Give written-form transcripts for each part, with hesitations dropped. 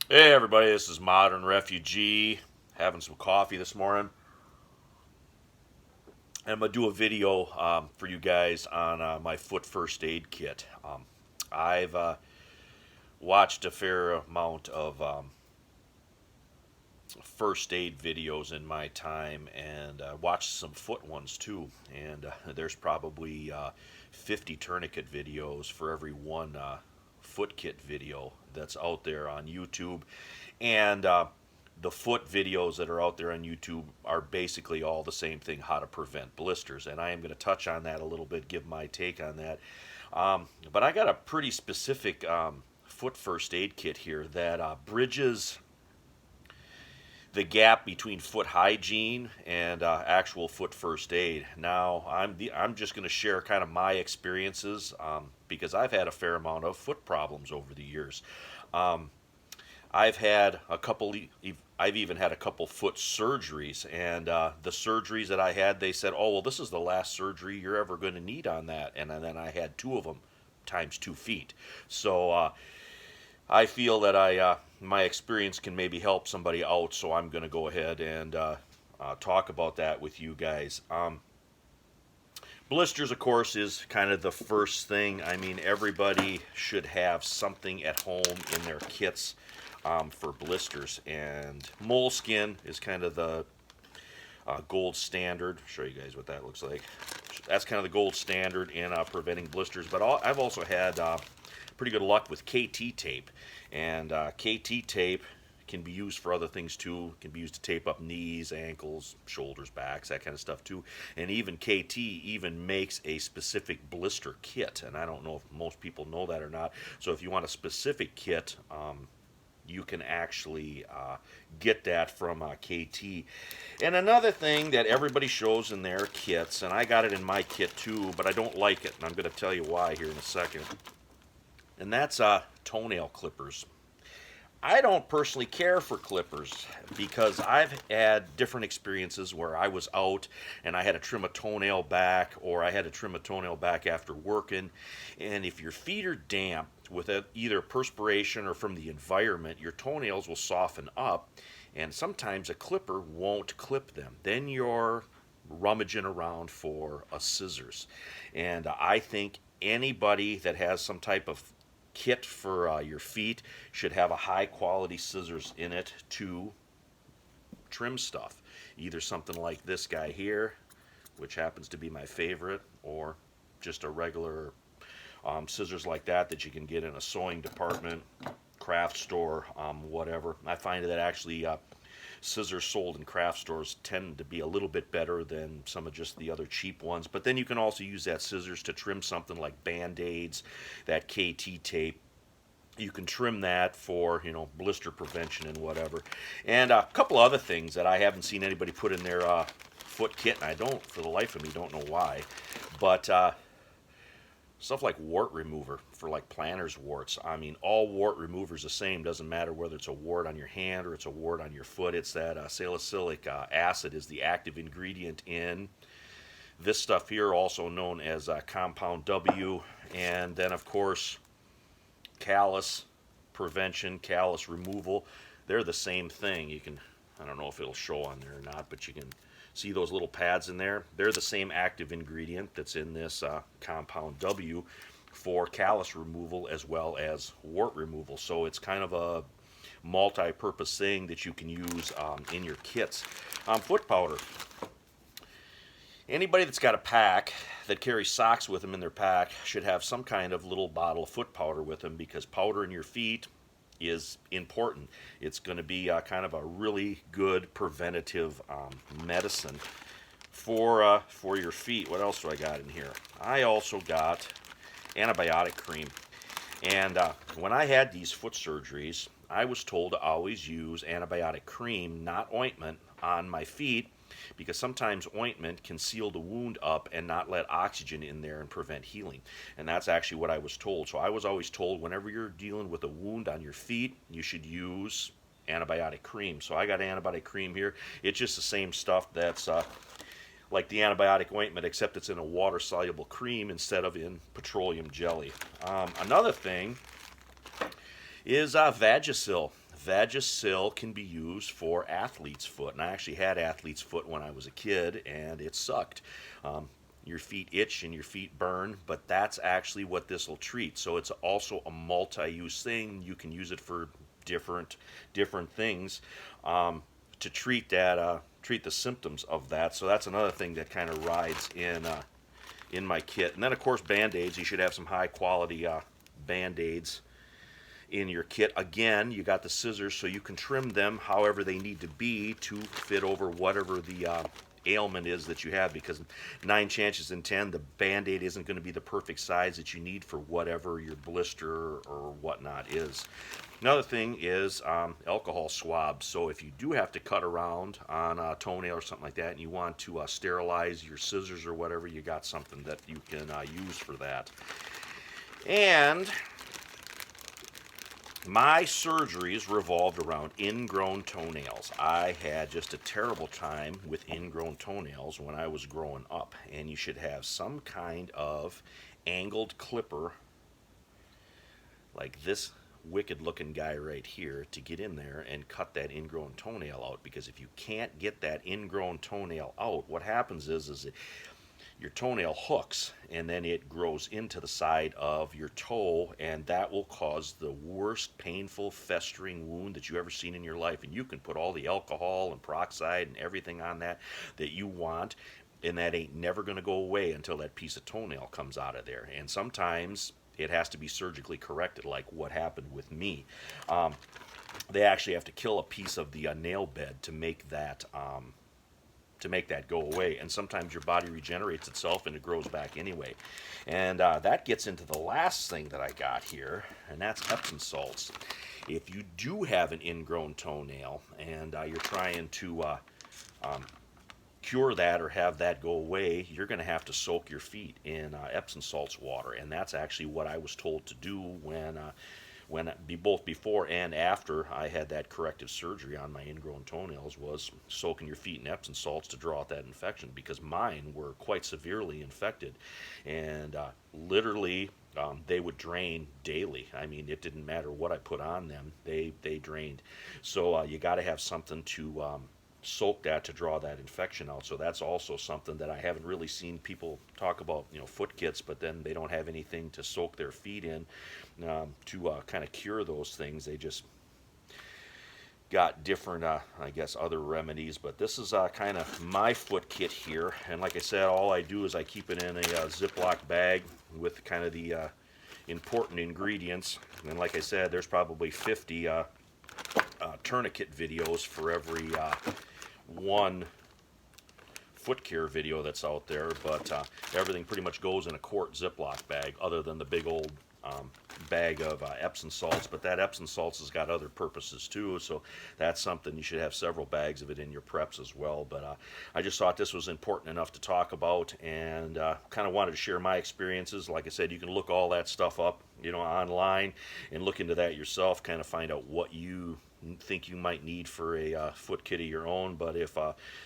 Hey everybody, this is Modern Refugee. Having some coffee this morning. And I'm going to do a video for you guys on my foot first aid kit. I've watched a fair amount of first aid videos in my time and watched some foot ones too. And there's probably 50 tourniquet videos for every one foot kit video that's out there on YouTube. And the foot videos that are out there on YouTube are basically all the same thing, how to prevent blisters. And I am going to touch on that a little bit, give my take on that. But I got a pretty specific foot first aid kit here that bridges the gap between foot hygiene and actual foot first aid. Now, I'm just going to share kind of my experiences because I've had a fair amount of foot problems over the years. Um, I've had a couple. I've even had a couple foot surgeries, and the surgeries that I had, they said, "Oh, well, this is the last surgery you're ever going to need on that." And then I had two of them, times 2 feet. So I feel that my experience can maybe help somebody out. So I'm going to go ahead and talk about that with you guys. Blisters, of course, is kind of the first thing. I mean, everybody should have something at home in their kits for blisters, and moleskin is kind of the gold standard. I'll show you guys what that looks like. That's kind of the gold standard in preventing blisters, but I've also had pretty good luck with KT tape, and KT tape can be used for other things too. It can be used to tape up knees, ankles, shoulders, backs, that kind of stuff too. And even KT even makes a specific blister kit, and I don't know if most people know that or not. So if you want a specific kit, you can actually get that from KT. And another thing that everybody shows in their kits, and I got it in my kit too, but I don't like it, and I'm going to tell you why here in a second, and that's toenail clippers. I don't personally care for clippers because I've had different experiences where I was out and I had to trim a toenail back, or I had to trim a toenail back after working. And if your feet are damp with either perspiration or from the environment, your toenails will soften up, and sometimes a clipper won't clip them. Then you're rummaging around for a scissors. And I think anybody that has some type of kit for your feet should have a high quality scissors in it to trim stuff. Either something like this guy here, which happens to be my favorite, or just a regular scissors like that you can get in a sewing department, craft store, whatever. I find that actually scissors sold in craft stores tend to be a little bit better than some of just the other cheap ones. But then you can also use that scissors to trim something like Band-Aids, that KT tape. You can trim that for, blister prevention and whatever. And a couple other things that I haven't seen anybody put in their foot kit, and I don't, for the life of me, don't know why. But stuff like wart remover for like plantar's warts. I mean, all wart removers the same. Doesn't matter whether it's a wart on your hand or it's a wart on your foot. It's that salicylic acid is the active ingredient in this stuff here, also known as compound W. And then, of course, callus prevention, callus removal. They're the same thing. You can, I don't know if it'll show on there or not, but you can see those little pads in there. They're the same active ingredient that's in this compound W for callus removal as well as wart removal. So it's kind of a multi-purpose thing that you can use in your kits. Foot powder. Anybody that's got a pack that carries socks with them in their pack should have some kind of little bottle of foot powder with them, because powder in your feet is important. It's going to be kind of a really good preventative medicine for your feet. What else do I got in here? I also got antibiotic cream. And when I had these foot surgeries, I was told to always use antibiotic cream, not ointment, on my feet, because sometimes ointment can seal the wound up and not let oxygen in there and prevent healing. And that's actually what I was told. So I was always told whenever you're dealing with a wound on your feet, you should use antibiotic cream. So I got antibiotic cream here. It's just the same stuff that's like the antibiotic ointment, except it's in a water-soluble cream instead of in petroleum jelly. Another thing is Vagisil. Vagisil can be used for athlete's foot, and I actually had athlete's foot when I was a kid, and it sucked. Your feet itch and your feet burn, but that's actually what this will treat. So it's also a multi-use thing. You can use it for different things to treat that, treat the symptoms of that. So that's another thing that kind of rides in my kit. And then of course Band-Aids. You should have some high quality Band-Aids in your kit. Again, you got the scissors so you can trim them however they need to be to fit over whatever the ailment is that you have, because 9 chances in 10 the Band-Aid isn't going to be the perfect size that you need for whatever your blister or whatnot is. Another thing is alcohol swabs. So if you do have to cut around on a toenail or something like that and you want to sterilize your scissors or whatever, you got something that you can use for that. And my surgeries revolved around ingrown toenails. I had just a terrible time with ingrown toenails when I was growing up, and you should have some kind of angled clipper like this wicked looking guy right here to get in there and cut that ingrown toenail out, because if you can't get that ingrown toenail out, what happens is your toenail hooks and then it grows into the side of your toe, and that will cause the worst painful festering wound that you ever seen in your life. And you can put all the alcohol and peroxide and everything on that you want, and that ain't never going to go away until that piece of toenail comes out of there. And sometimes it has to be surgically corrected, like what happened with me. They actually have to kill a piece of the nail bed to make that go away, and sometimes your body regenerates itself and it grows back anyway. And that gets into the last thing that I got here, and that's Epsom salts. If you do have an ingrown toenail and you're trying to cure that or have that go away, you're going to have to soak your feet in Epsom salts water, and that's actually what I was told to do when both before and after I had that corrective surgery on my ingrown toenails, was soaking your feet in Epsom salts to draw out that infection, because mine were quite severely infected, and literally they would drain daily. I mean, it didn't matter what I put on them, they drained. So you got to have something to soak that to draw that infection out. So that's also something that I haven't really seen people talk about, foot kits, but then they don't have anything to soak their feet in to kind of cure those things. They just got different, I guess, other remedies. But this is kind of my foot kit here. And like I said, all I do is I keep it in a Ziploc bag with kind of the important ingredients. And like I said, there's probably 50 tourniquet videos for every one foot care video that's out there, but everything pretty much goes in a quart Ziploc bag, other than the big old bag of Epsom salts. But that Epsom salts has got other purposes too, so that's something you should have several bags of it in your preps as well. But I just thought this was important enough to talk about, and kind of wanted to share my experiences. Like I said, you can look all that stuff up, online, and look into that yourself, kind of find out what you think you might need for a foot kit of your own. But if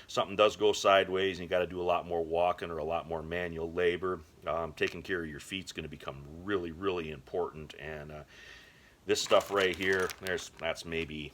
something does go sideways and you got to do a lot more walking or a lot more manual labor, taking care of your feet is going to become really, really important. And this stuff right here, that's maybe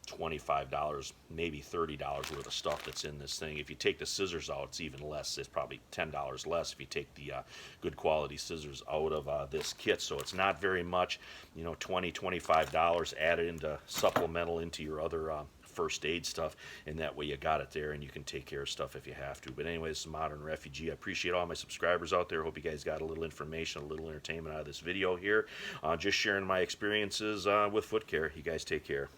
$25, maybe $30 worth of stuff that's in this thing. If you take the scissors out, it's even less. It's probably $10 less if you take the good quality scissors out of this kit. So it's not very much, $20, $25 added into supplemental into your other first aid stuff, and that way you got it there and you can take care of stuff if you have to. But anyway, this is Modern Refugee. I appreciate all my subscribers out there. Hope you guys got a little information, a little entertainment out of this video here. Just sharing my experiences with foot care. You guys take care.